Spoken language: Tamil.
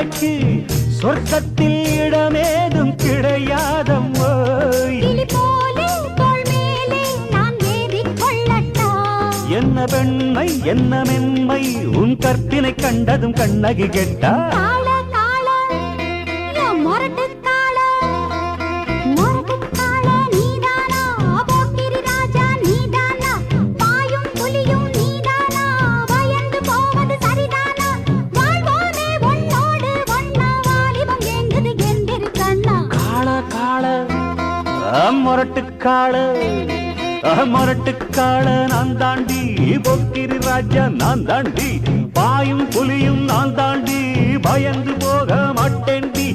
பொம்மைக்கு சொர்க்கத்தில் இடமேதும் கிடையாதம்மோ. என்ன பெண்மை என்ன மென்மை உன் கற்பினை கண்டதும் கண்ணகி கெட்டா. மொரட்டுக்காள மொரட்டுக்காள நான் தாண்டி போக்கிரி ராஜா நான் தாண்டி பாயும் புலியும் நான் தாண்டி பயந்து போக மாட்டேன்டி